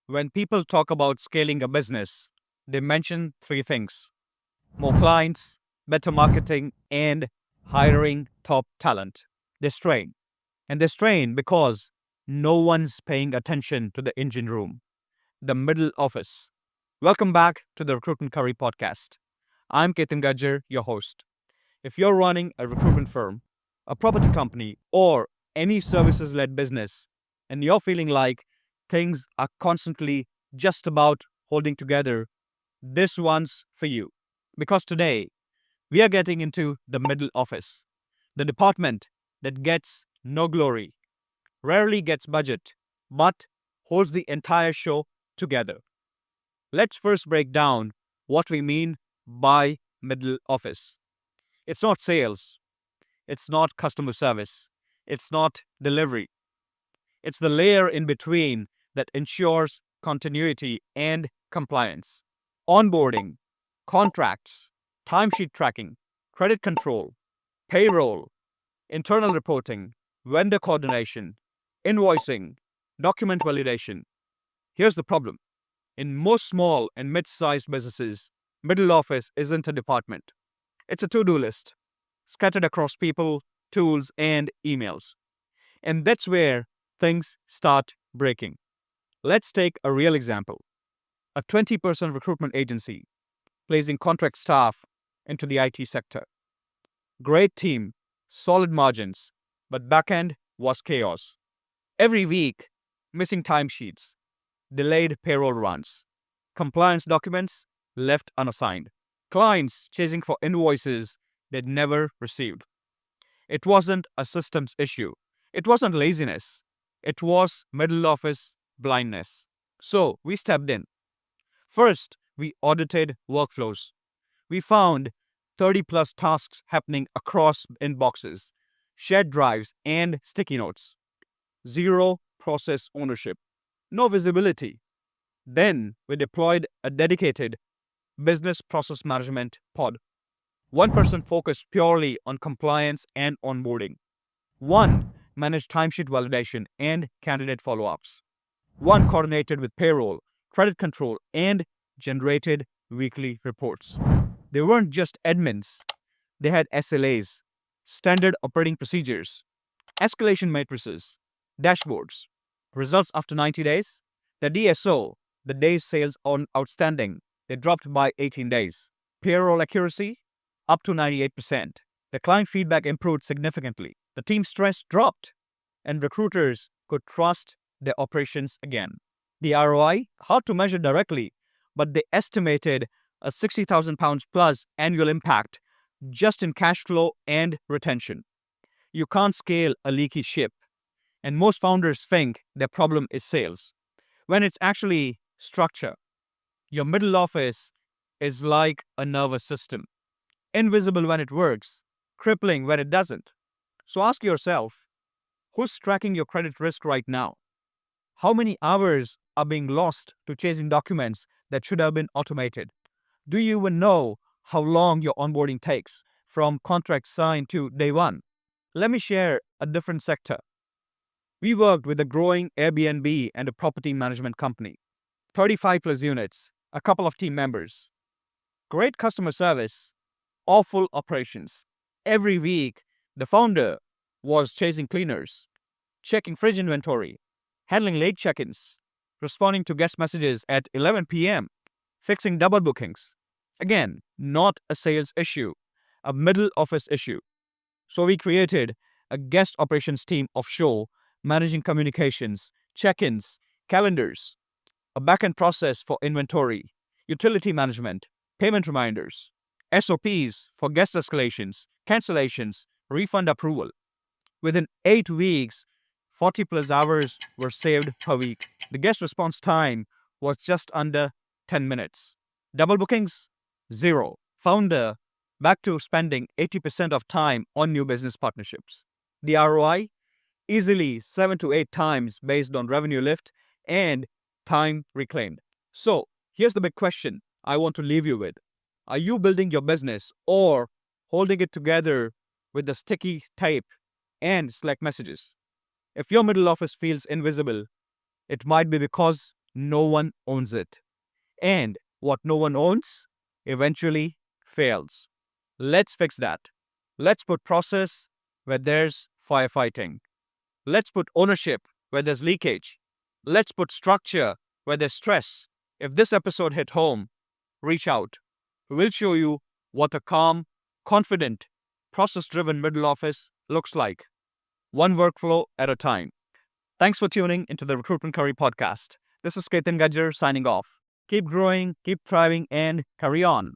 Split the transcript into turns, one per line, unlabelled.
When people talk about scaling a business, they mention three things: more clients, better marketing, and hiring top talent. They strain. And they strain because no one's paying attention to the engine room, the middle office. Welcome back to the Recruitment Curry podcast. I'm Ketan Gajjar, your host. If you're running a recruitment firm, a property company, or any services led business, and you're feeling like things are constantly just about holding together, this one's for you. Because today, we are getting into the middle office, the department that gets no glory, rarely gets budget, but holds the entire show together. Let's first break down what we mean by middle office. It's not sales, it's not customer service, it's not delivery. It's the layer in between that ensures continuity and compliance. Onboarding, contracts, timesheet tracking, credit control, payroll, internal reporting, vendor coordination, invoicing, document validation. Here's the problem. In most small and mid sized businesses, middle office isn't a department, it's a to do list scattered across people, tools, and emails. And that's where things start breaking. Let's take a real example: a 20% recruitment agency placing contract staff into the IT sector. Great team, solid margins, but backend was chaos. Every week, missing timesheets, delayed payroll runs, compliance documents left unassigned, clients chasing for invoices they'd never received. It wasn't a systems issue. It wasn't laziness. It was middle office blindness. So we stepped in. First, we audited workflows. We found 30 plus tasks happening across inboxes, shared drives, and sticky notes. Zero process ownership. No visibility. Then we deployed a dedicated business process management pod. One person focused purely on compliance and onboarding. One managed timesheet validation and candidate follow ups. One coordinated with payroll, credit control, and generated weekly reports. They weren't just admins, they had SLAs, standard operating procedures, escalation matrices, dashboards, results after 90 days. The DSO, the days sales on outstanding, they dropped by 18 days. Payroll accuracy, up to 98%. The client feedback improved significantly. The team stress dropped, and recruiters could trust their operations again. The ROI, hard to measure directly, but they estimated a £60,000 plus annual impact just in cash flow and retention. You can't scale a leaky ship, and most founders think their problem is sales, when it's actually structure. Your middle office is like a nervous system, invisible when it works, crippling when it doesn't. So ask yourself, who's tracking your credit risk right now? How many hours are being lost to chasing documents that should have been automated? Do you even know how long your onboarding takes from contract signed to day one? Let me share a different sector. We worked with a growing Airbnb and a property management company, 35 plus units, a couple of team members. Great customer service, awful operations. Every week, the founder was chasing cleaners, checking fridge inventory, handling late check ins, responding to guest messages at 11 p.m., fixing double bookings. Again, not a sales issue, a middle office issue. So we created a guest operations team offshore, managing communications, check ins, calendars, a backend process for inventory, utility management, payment reminders, SOPs for guest escalations, cancellations, refund approval. Within 8 weeks, 40 plus hours were saved per week. The guest response time was just under 10 minutes. Double bookings? Zero. Founder back to spending 80% of time on new business partnerships. The ROI? Easily 7 to 8 times based on revenue lift and time reclaimed. So, here's the big question I want to leave you with. Are you building your business or holding it together with the sticky tape and Slack messages? If your middle office feels invisible, it might be because no one owns it. And what no one owns eventually fails. Let's fix that. Let's put process where there's firefighting. Let's put ownership where there's leakage. Let's put structure where there's stress. If this episode hit home, reach out. We'll show you what a calm, confident, process driven middle office looks like, one workflow at a time. Thanks for tuning into the Recruitment Curry podcast. This is Ketan Gajjar signing off. Keep growing, keep thriving, and carry on.